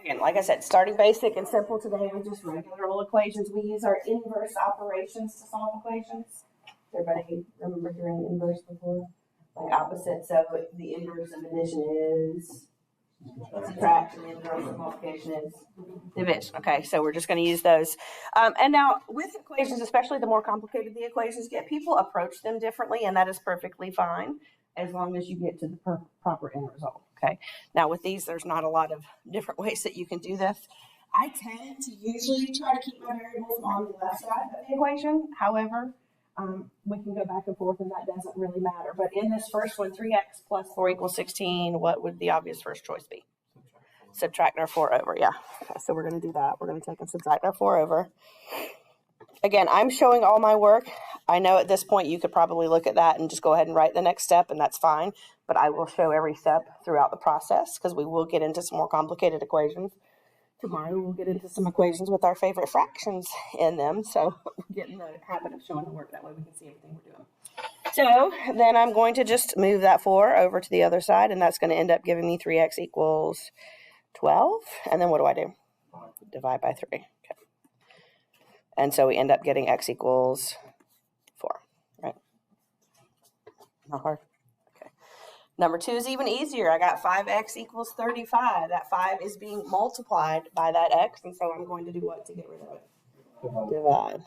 again, like I said, starting basic and simple today with just regular old equations. We use our inverse operations to solve equations. Everybody remember hearing inverse before? Like opposite. So the inverse of addition is subtraction, the inverse of multiplication is division. Okay, so we're just going to use those. And now with equations, especially the more complicated the equations get, people approach them differently, and that is perfectly fine as long as you get to the proper end result. Okay, now with these, there's not a lot of different ways that you can do this. I tend to usually try to keep my variables on the left side of the equation. However, we can go back and forth and that doesn't really matter. But in this first one, 3x plus 4 equals 16, what would the obvious first choice be? Subtract our 4 over, yeah. Okay, so we're going to do that. We're going to take and subtract our 4 over. Again, I'm showing all my work. I know at this point you could probably look at that and just go ahead and write the next step, and that's fine. But I will show every step throughout the process because we will get into some more complicated equations. Tomorrow we'll get into some equations with our favorite fractions in them. So get in the habit of showing the work. That way we can see everything we're doing. So then I'm going to just move that 4 over to the other side, and that's going to end up giving me 3x equals 12. And then what do I do? Divide by 3. Okay. And so we end up getting x equals 4, right? Not hard. Okay. Number 2 is even easier. I got 5x equals 35. That 5 is being multiplied by that x, and so I'm going to do what to get rid of it? Divide.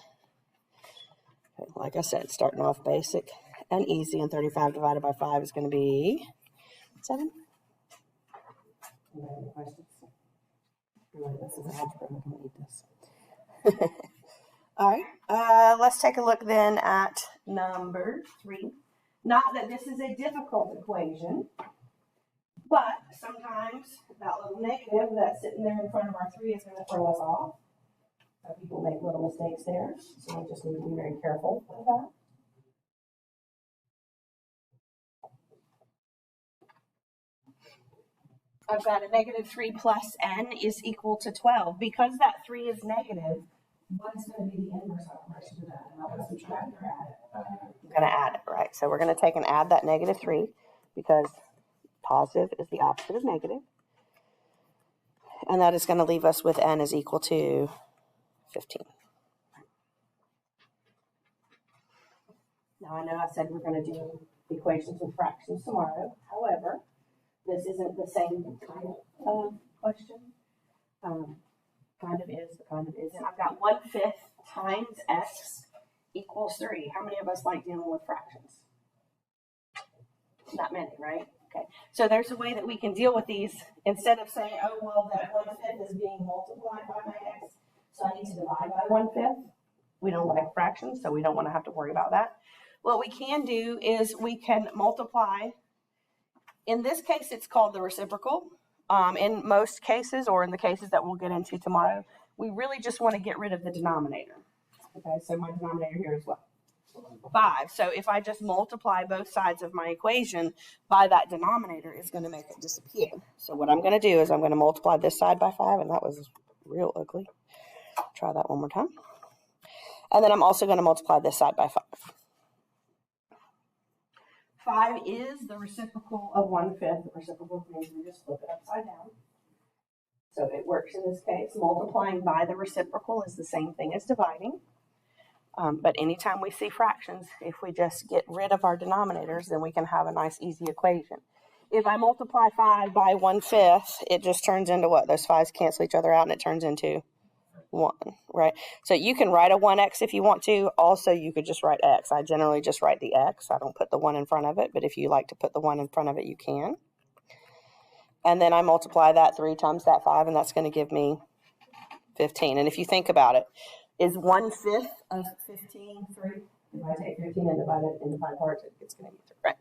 Okay, like I said, starting off basic and easy, and 35 divided by 5 is going to be 7. Any questions? This is algebra. We don't need this. All right. Let's take a look then at number 3. Not that this is a difficult equation, but sometimes that little negative that's sitting there in front of our 3 is going to throw us off. So people make little mistakes there, so we just need to be very careful with that. I've got a negative 3 plus n is equal to 12. Because that 3 is negative, what is going to be the inverse operation to that? Am I going to subtract or add it? I'm going to add it, right? So we're going to take and add that negative 3 because positive is the opposite of negative. And that is going to leave us with n is equal to 15. Now I know I said we're going to do equations with fractions tomorrow. However, this isn't the same kind of question. Kind of is, but kind of isn't. I've got 1/5 times x equals 3. How many of us like dealing with fractions? Not many, right? Okay. So there's a way that we can deal with these instead of saying, oh, well, that 1/5 is being multiplied by my x, so I need to divide by 1/5. We don't like fractions, so we don't want to have to worry about that. What we can do is we can multiply. In this case, it's called the reciprocal. In most cases, or in the cases that we'll get into tomorrow, we really just want to get rid of the denominator. Okay, so my denominator here is what? 5. So if I just multiply both sides of my equation by that denominator, it's going to make it disappear. So what I'm going to do is I'm going to multiply this side by 5, and that was real ugly. Try that one more time. And then I'm also going to multiply this side by 5. 5 is the reciprocal of 1/5. The reciprocal means we just flip it upside down. So it works in this case. Multiplying by the reciprocal is the same thing as dividing. But anytime we see fractions, if we just get rid of our denominators, then we can have a nice, easy equation. If I multiply 5 by 1/5, it just turns into what? Those 5's cancel each other out, and it turns into 1, right? So you can write a 1x if you want to. Also, you could just write x. I generally just write the x. I don't put the 1 in front of it, but if you like to put the 1 in front of it, you can. And then I multiply that 3 times that 5, and that's going to give me 15. And if you think about it, is 1/5 of 15 3? If I take 15 and divide it into 5 parts, it's going to be 3, right?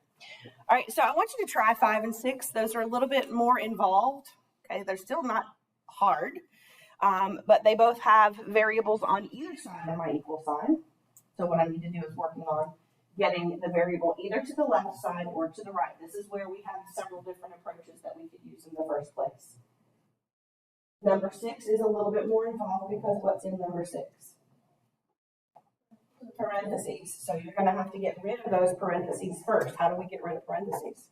All right, so I want you to try 5 and 6. Those are a little bit more involved. Okay, they're still not hard. But they both have variables on either side of my equal sign. So what I need to do is working on getting the variable either to the left side or to the right. This is where we have several different approaches that we could use in the first place. Number 6 is a little bit more involved because what's in number 6? Parentheses. So you're going to have to get rid of those parentheses first. How do we get rid of parentheses?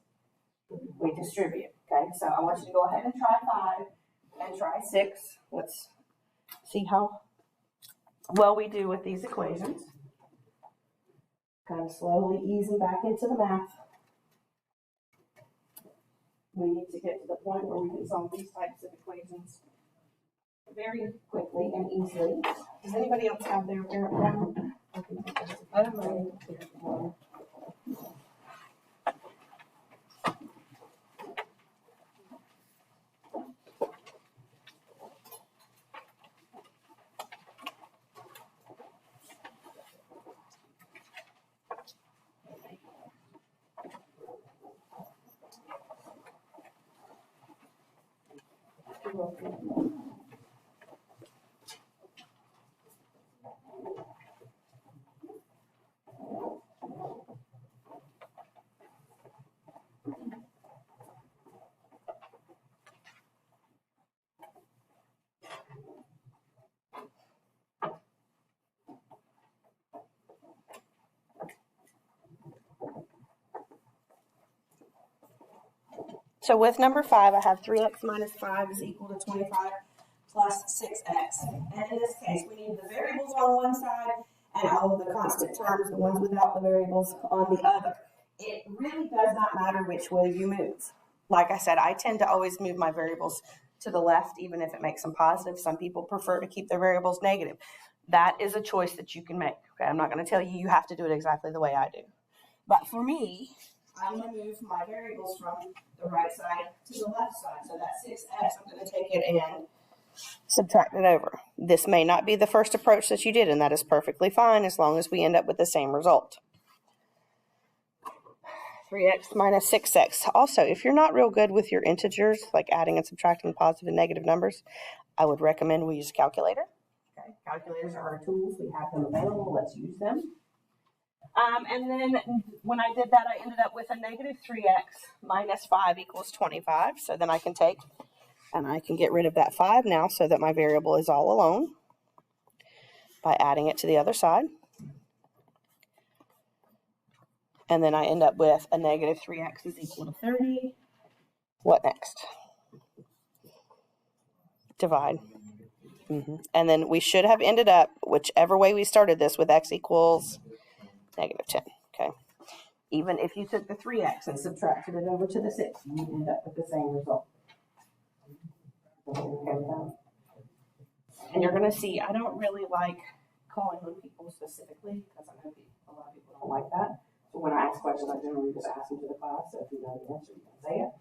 We distribute. Okay, so I want you to go ahead and try 5. and try 6. Let's see how well we do with these equations. Kind of slowly easing back into the math. We need to get to the point where we can solve these types of equations very quickly and easily. Does anybody else have their parent down? I don't know. So with number 5, I have 3x minus 5 is equal to 25 plus 6x. And in this case, we need the variables on one side and all of the constant terms, the ones without the variables, on the other. It really does not matter which way you move. Like I said, I tend to always move my variables to the left, even if it makes them positive. Some people prefer to keep their variables negative. That is a choice that you can make. Okay, I'm not going to tell you have to do it exactly the way I do. But for me, I'm going to move my variables from the right side to the left side. So that's 6x. I'm going to take it and subtract it over. This may not be the first approach that you did, and that is perfectly fine as long as we end up with the same result. 3x minus 6x. Also, if you're not real good with your integers, like adding and subtracting positive and negative numbers, I would recommend we use a calculator. Okay, calculators are our tools. We have them available. Let's use them. And then when I did that, I ended up with a negative 3x minus 5 equals 25. So then I can take and I can get rid of that 5 now so that my variable is all alone by adding it to the other side. And then I end up with a negative 3x is equal to 30. What next? Divide. And then we should have ended up, whichever way we started this, with x equals negative 10. Okay. Even if you took the 3x and subtracted it over to the 6, you would end up with the same result. And you're going to see, I don't really like calling on people specifically because I know a lot of people don't like that. So when I ask questions, I generally just ask them to the class. So if you know the answer, you can say it.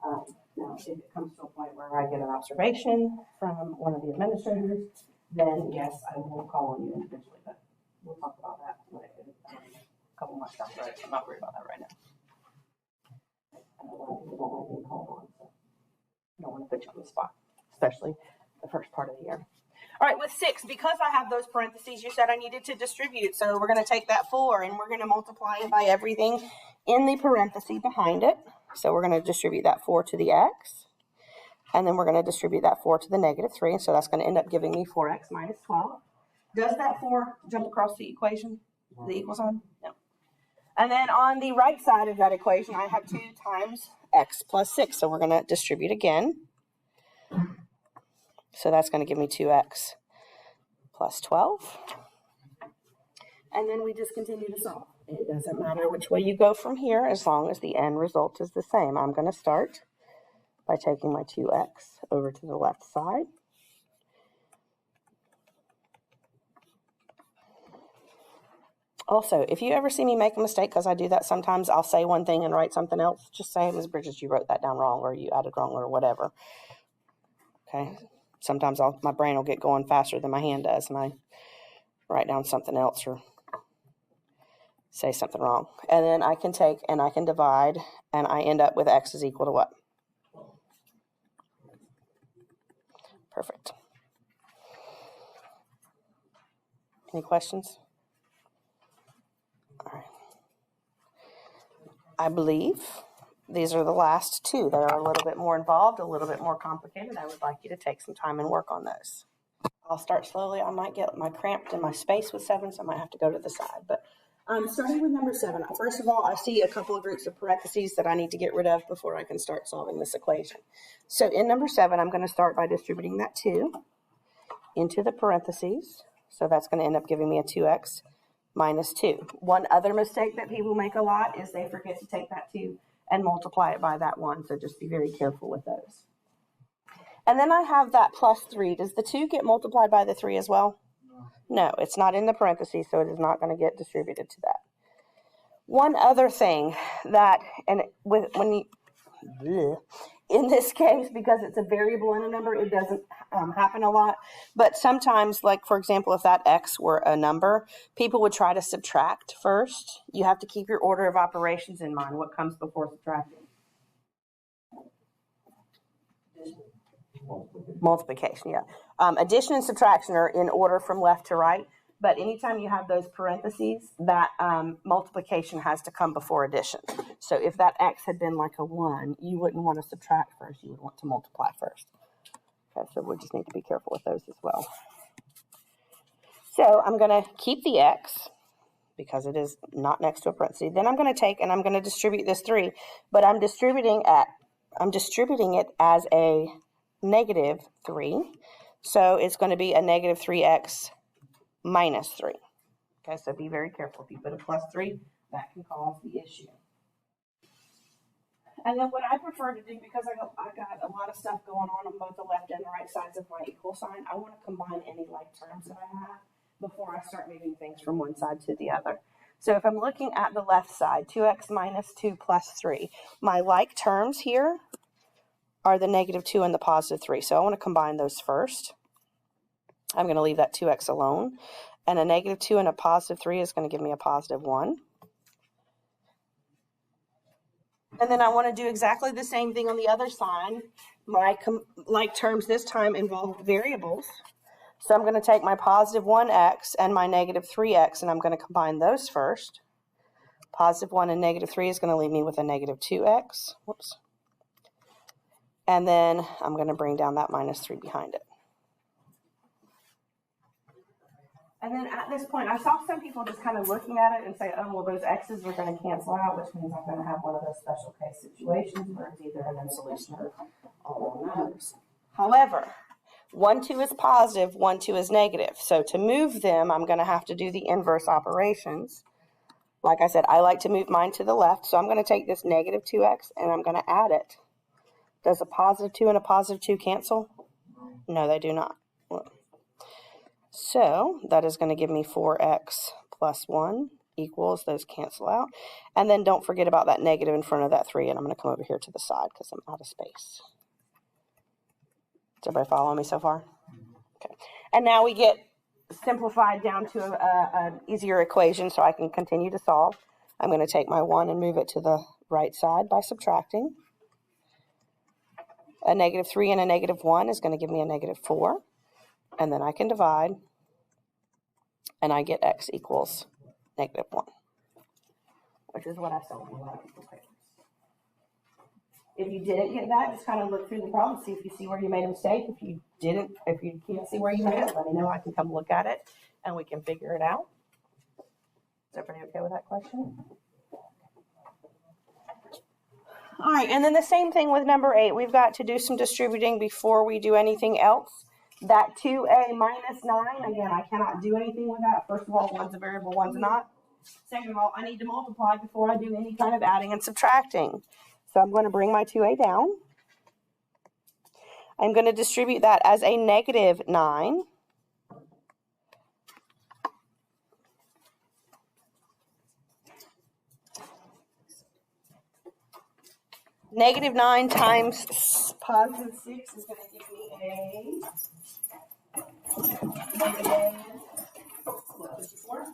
Now, if it comes to a point where I get an observation from one of the administrators, then yes, I will call on you individually. But we'll talk about that a couple months down the road. I'm not worried about that right now. I know a lot of people don't like being called on, so I don't want to put you on the spot, especially the first part of the year. All right, with 6, because I have those parentheses, you said I needed to distribute. So we're going to take that 4 and we're going to multiply it by everything in the parenthesis behind it. So we're going to distribute that 4 to the x. And then we're going to distribute that 4 to the negative 3. So that's going to end up giving me 4x minus 12. Does that 4 jump across the equation, the equal sign? No. And then on the right side of that equation, I have 2 times x plus 6. So we're going to distribute again. So that's going to give me 2x plus 12. And then we just continue to solve. It doesn't matter which way you go from here as long as the end result is the same. I'm going to start by taking my 2x over to the left side. Also, if you ever see me make a mistake, because I do that sometimes, I'll say one thing and write something else. Just say, Ms. Bridges, you wrote that down wrong, or you added wrong, or whatever. Okay? Sometimes my brain will get going faster than my hand does, and I write down something else or say something wrong. And then I can take and I can divide, and I end up with x is equal to what? Perfect. Any questions? All right. I believe these are the last 2. They are a little bit more involved, a little bit more complicated. I would like you to take some time and work on those. I'll start slowly. I might get cramped in my space with 7, so I might have to go to the side. But Starting with number 7. First of all, I see a couple of groups of parentheses that I need to get rid of before I can start solving this equation. So in number 7, I'm going to start by distributing that 2 into the parentheses. So that's going to end up giving me a 2x minus 2. One other mistake that people make a lot is they forget to take that 2 and multiply it by that 1. So just be very careful with those. And then I have that plus 3. Does the 2 get multiplied by the 3 as well? No, it's not in the parentheses, so it is not going to get distributed to that. One other thing that, and in this case, because it's a variable in a number, it doesn't happen a lot. But sometimes, like for example, if that x were a number, people would try to subtract first. You have to keep your order of operations in mind. What comes before subtracting? Multiplication, yeah. Addition and subtraction are in order from left to right, but anytime you have those parentheses, that multiplication has to come before addition. So if that x had been like a 1, you wouldn't want to subtract first, you would want to multiply first. Okay, so we just need to be careful with those as well. So I'm going to keep the x because it is not next to a parenthesis. Then I'm going to take and I'm going to distribute this 3, but I'm distributing it as a negative 3. So it's going to be a negative 3x minus 3. Okay, so be very careful. If you put a plus 3, that can cause the issue. And then what I prefer to do, because I got a lot of stuff going on both the left and the right sides of my equal sign, I want to combine any like terms that I have before I start moving things from one side to the other. So if I'm looking at the left side, 2x minus 2 plus 3, my like terms here are the negative 2 and the positive 3. So I want to combine those first. I'm going to leave that 2x alone. And a negative 2 and a positive 3 is going to give me a positive 1. And then I want to do exactly the same thing on the other side. My like terms this time involve variables. So I'm going to take my positive 1x and my negative 3x, and I'm going to combine those first. Positive 1 and negative 3 is going to leave me with a negative 2x. Whoops. And then I'm going to bring down that minus 3 behind it. And then at this point, I saw some people just kind of looking at it and say, oh, well, those x's are going to cancel out, which means I'm going to have one of those special case situations where it's either an solution or all numbers. However, 1, 2 is positive, 1, 2 is negative. So to move them, I'm going to have to do the inverse operations. Like I said, I like to move mine to the left. So I'm going to take this negative 2x and I'm going to add it. Does a positive 2 and a positive 2 cancel? No, they do not. So that is going to give me 4x plus 1 equals, those cancel out. And then don't forget about that negative in front of that 3, and I'm going to come over here to the side because I'm out of space. Does everybody follow me so far? Okay. And now we get simplified down to an easier equation so I can continue to solve. I'm going to take my 1 and move it to the right side by subtracting. A negative 3 and a negative 1 is going to give me a negative 4. And then I can divide, and I get x equals negative 1, which is what I solved in a lot of people's papers. If you didn't get that, just kind of look through the problem, see if you see where you made a mistake. If you can't see where you made it, let me know. I can come look at it, and we can figure it out. Is everybody okay with that question? All right, and then the same thing with number 8. We've got to do some distributing before we do anything else. That 2a minus 9, again, I cannot do anything with that. First of all, one's a variable, one's not. Second of all, I need to multiply before I do any kind of adding and subtracting. So I'm going to bring my 2a down. I'm going to distribute that as a negative 9. Negative 9 times positive 6 is going to give me a negative 54.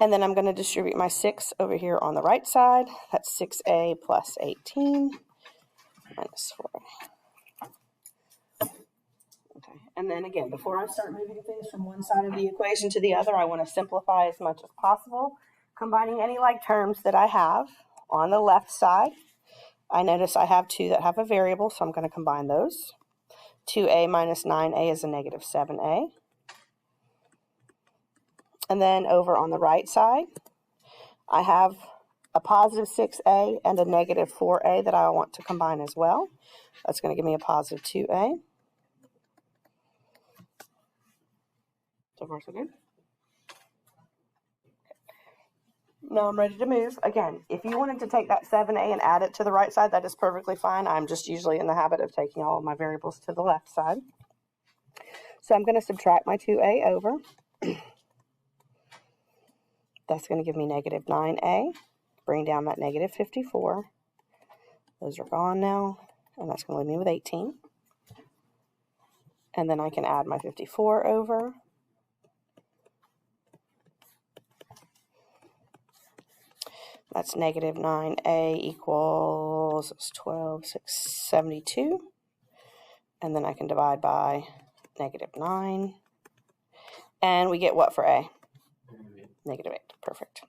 And then I'm going to distribute my 6 over here on the right side. That's 6a plus 18 minus 4. Okay, and then again, before I start moving things from one side of the equation to the other, I want to simplify as much as possible, combining any like terms that I have on the left side. I notice I have 2 that have a variable, so I'm going to combine those. 2a minus 9a is a negative 7a. And then over on the right side, I have a positive 6a and a negative 4a that I want to combine as well. That's going to give me a positive 2a. So far, so good. Now I'm ready to move. Again, if you wanted to take that 7a and add it to the right side, that is perfectly fine. I'm just usually in the habit of taking all of my variables to the left side. So I'm going to subtract my 2a over. That's going to give me negative 9a. Bring down that negative 54. Those are gone now. And that's going to leave me with 18. And then I can add my 54 over. That's negative 9a equals 12, 672. And then I can divide by negative 9. And we get what for a? Negative 8. Perfect.